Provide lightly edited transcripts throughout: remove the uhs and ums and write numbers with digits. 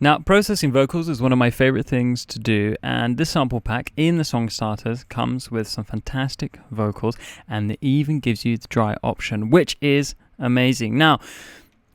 Now, processing vocals is one of my favorite things to do, and this sample pack in the song starters comes with some fantastic vocals, and it even gives you the dry option, which is amazing. Now,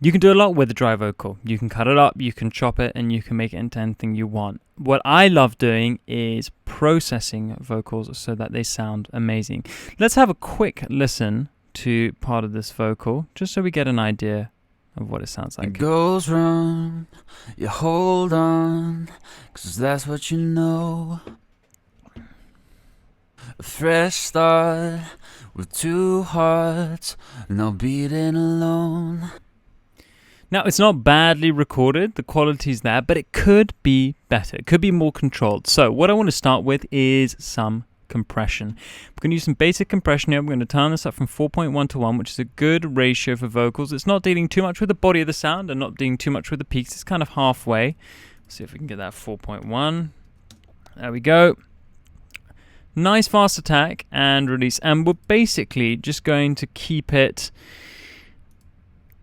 you can do a lot with the dry vocal. You can cut it up, you can chop it, and you can make it into anything you want. What I love doing is processing vocals so that they sound amazing. Let's have a quick listen to part of this vocal, just so we get an idea of what it sounds like. It goes wrong, you hold on, 'cause that's what you know. A fresh start with two hearts, no beating alone. Now, it's not badly recorded, the quality's there, but it could be better. It could be more controlled. So what I want to start with is some compression. I'm going to use some basic compression here. I'm going to turn this up from 4.1 to 1, which is a good ratio for vocals. It's not dealing too much with the body of the sound and not dealing too much with the peaks. It's kind of halfway. Let's see if we can get that 4.1. There we go. Nice fast attack and release. And we're basically just going to keep it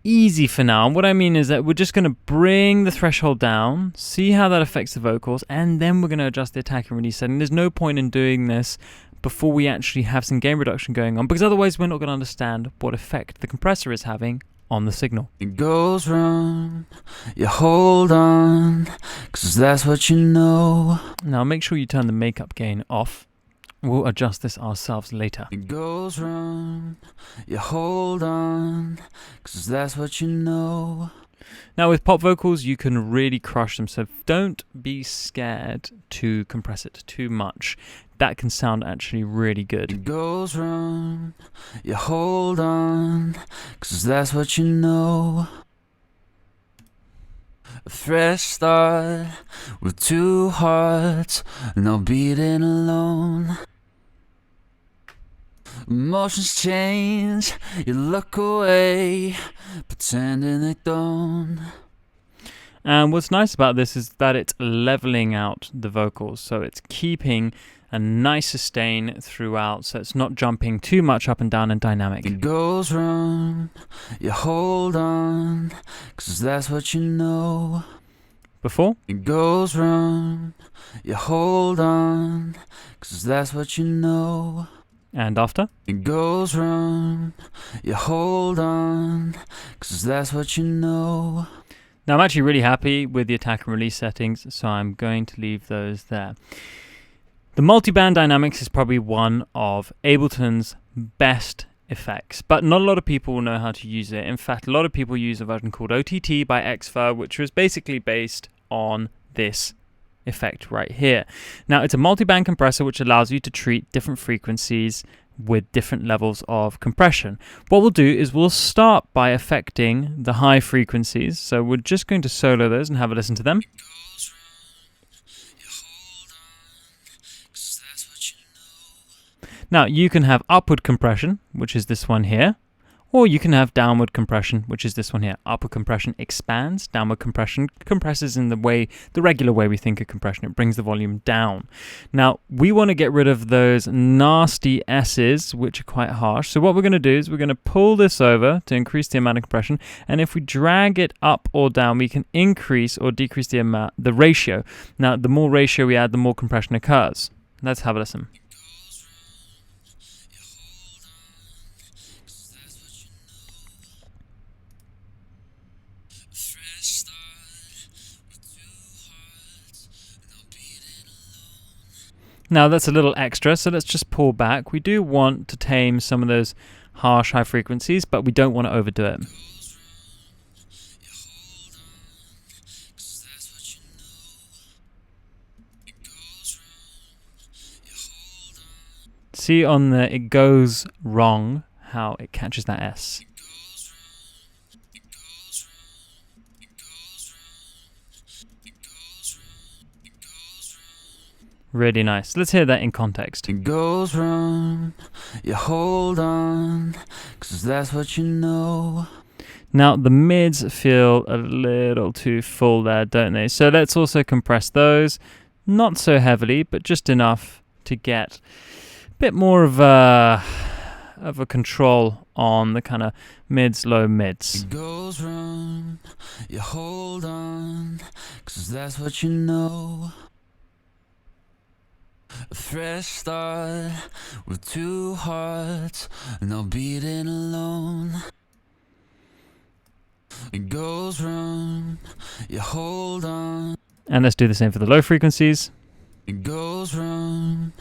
easy for now. And what I mean is that we're just going to bring the threshold down, see how that affects the vocals, and then we're going to adjust the attack and release setting. There's no point in doing this before we actually have some gain reduction going on, because otherwise we're not going to understand what effect the compressor is having on the signal. It goes wrong, you hold on, 'cause that's what you know. Now make sure you turn the makeup gain off. We'll adjust this ourselves later. It goes wrong, you hold on, 'cause that's what you know. Now with pop vocals, you can really crush them, so don't be scared to compress it too much. That can sound actually really good. It goes wrong, you hold on, 'cause that's what you know. A fresh start with two hearts, no beating alone. Emotions change, you look away, pretending they don't. And what's nice about this is that it's leveling out the vocals, so it's keeping a nice sustain throughout, so it's not jumping too much up and down and dynamic. It goes wrong, you hold on, 'cause that's what you know. Before? It goes wrong, you hold on, 'cause that's what you know. And after? It goes wrong, you hold on, 'cause that's what you know. Now I'm actually really happy with the attack and release settings, so I'm going to leave those there. The multi-band dynamics is probably one of Ableton's best effects, but not a lot of people will know how to use it. In fact, a lot of people use a version called OTT by Xfer, which was basically based on this effect right here. Now it's a multi-band compressor which allows you to treat different frequencies with different levels of compression. What we'll do is we'll start by affecting the high frequencies, so we're just going to solo those and have a listen to them. Now you can have upward compression, which is this one here, or you can have downward compression, which is this one here. Upward compression expands, downward compression compresses in the regular way we think of compression. It brings the volume down. Now, we want to get rid of those nasty S's, which are quite harsh. So what we're going to do is we're going to pull this over to increase the amount of compression. And if we drag it up or down, we can increase or decrease the ratio. Now, the more ratio we add, the more compression occurs. Let's have a listen. Now that's a little extra, so let's just pull back. We do want to tame some of those harsh high frequencies, but we don't want to overdo it. See on the "it goes wrong" how it catches that S. Really nice. Let's hear that in context. It goes wrong, you hold on, 'cause 'cause that's what you know. Now the mids feel a little too full there, don't they? So let's also compress those, not so heavily, but just enough to get a bit more of a control on the kind of mids, low mids. It goes wrong, you hold on, 'cause that's what you know. A fresh start with two hearts, no beating alone. It goes wrong, you hold on. And let's do the same for the low frequencies. It goes wrong,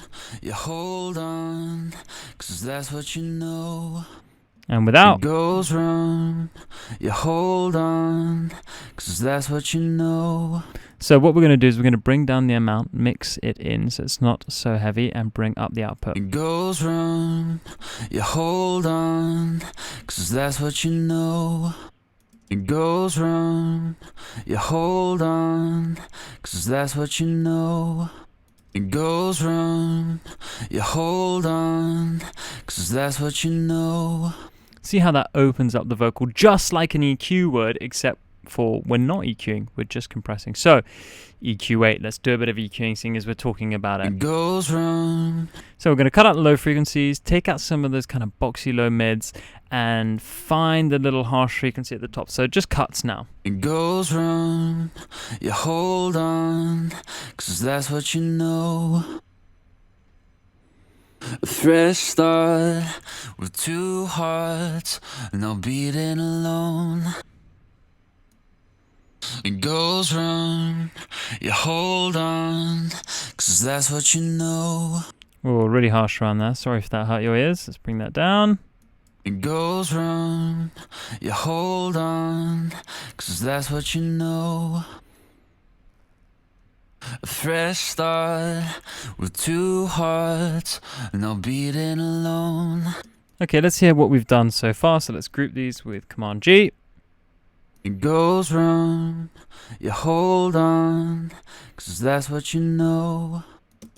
you hold on, 'cause that's what you know. And without. It goes wrong, you hold on, 'cause that's what you know. So what we're going to do is we're going to bring down the amount, mix it in so it's not so heavy, and bring up the output. It goes wrong, you hold on, 'cause that's what you know. It goes wrong, you hold on, 'cause that's what you know. It goes wrong, you hold on, 'cause that's what you know. See how that opens up the vocal just like an EQ would, except for we're not EQing, we're just compressing. So EQ8, let's do a bit of EQing seeing as we're talking about it. It goes wrong. So we're going to cut out the low frequencies, take out some of those kind of boxy low mids, and find the little harsh frequency at the top. So it just cuts now. It goes wrong, you hold on, 'cause that's what you know. A fresh start with two hearts, no beating alone. It goes wrong, you hold on, 'cause that's what you know. Oh, really harsh around there. Sorry if that hurt your ears. Let's bring that down. It goes wrong, you hold on, 'cause that's what you know. A fresh start with two hearts, no beating alone. Okay, let's hear what we've done so far. So let's group these with Command G. It goes wrong, you hold on, 'cause that's what you know.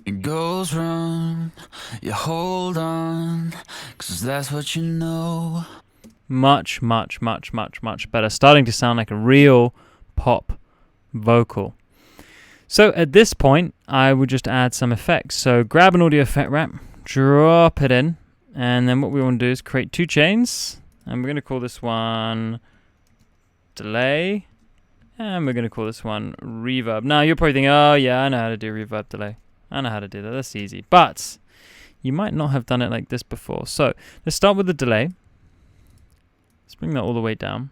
It goes wrong, you hold on, 'cause that's what you know. Much, much, much, much, much better. Starting to sound like a real pop vocal. So at this point, I would just add some effects. So grab an audio effect wrap, drop it in, and then what we want to do is create two chains. And we're going to call this one delay, and we're going to call this one reverb. Now you're probably thinking, oh yeah, I know how to do reverb delay. I know how to do that, that's easy. But you might not have done it like this before. So let's start with the delay. Let's bring that all the way down.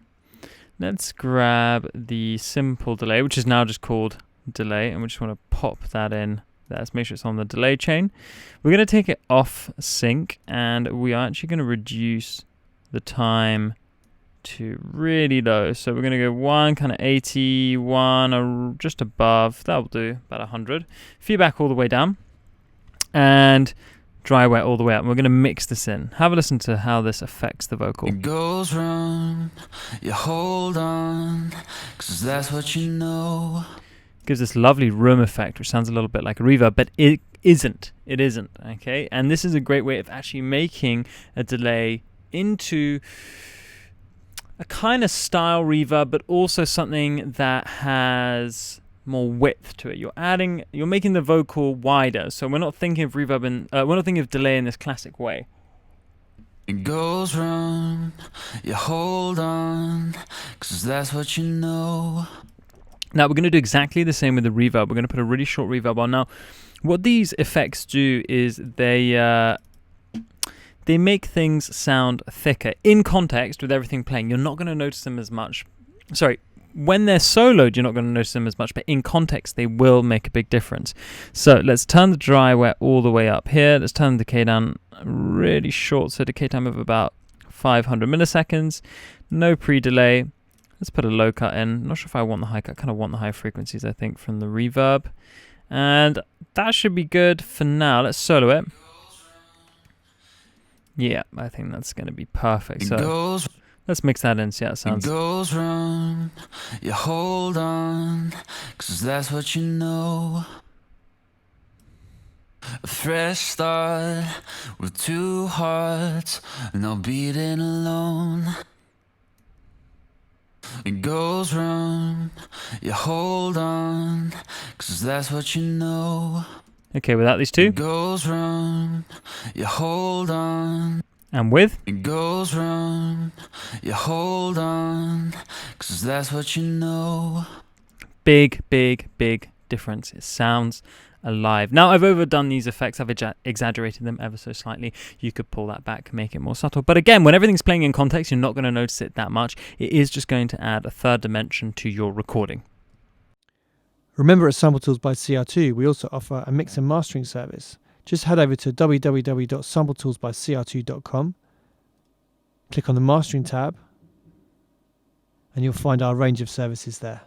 Let's grab the simple delay, which is now just called delay, and we just want to pop that in. Let's make sure it's on the delay chain. We're going to take it off sync, and we are actually going to reduce the time to really low. So we're going to go one kind of 80, one or just above. That'll do, about 100. Feedback all the way down, and dry wet all the way up. And we're going to mix this in. Have a listen to how this affects the vocal. It goes wrong, you hold on, 'cause that's what you know. Gives this lovely room effect, which sounds a little bit like a reverb, but it isn't. It isn't, okay? And this is a great way of actually making a delay into a kind of style reverb, but also something that has more width to it. You're making the vocal wider. So we're not thinking of reverb we're not thinking of delay in this classic way. It goes wrong, you hold on, 'cause that's what you know. Now we're going to do exactly the same with the reverb. We're going to put a really short reverb on. Now, what these effects do is they make things sound thicker. In context, with everything playing, you're not going to notice them as much. Sorry, when they're soloed, you're not going to notice them as much, but in context, they will make a big difference. So let's turn the dry wet all the way up here. Let's turn the decay down really short, so decay time of about 500 milliseconds. No pre-delay. Let's put a low cut in. Not sure if I want the high cut. I kind of want the high frequencies, I think, from the reverb. And that should be good for now. Let's solo it. Yeah, I think that's going to be perfect. So let's mix that in, see how it sounds. It goes wrong, you hold on, 'cause that's what you know. A fresh start with two hearts, no beating alone. It goes wrong, you hold on, 'cause that's what you know. Okay, without these two. It goes wrong, you hold on. And with. It goes wrong, you hold on, 'cause that's what you know. Big, big, big difference. It sounds alive. Now, I've overdone these effects. I've exaggerated them ever so slightly. You could pull that back, make it more subtle. But again, when everything's playing in context, you're not going to notice it that much. It is just going to add a third dimension to your recording. Remember, at Sample Tools by CR2, we also offer a mix and mastering service. Just head over to www.sampletoolsbycr2.com, click on the mastering tab, and you'll find our range of services there.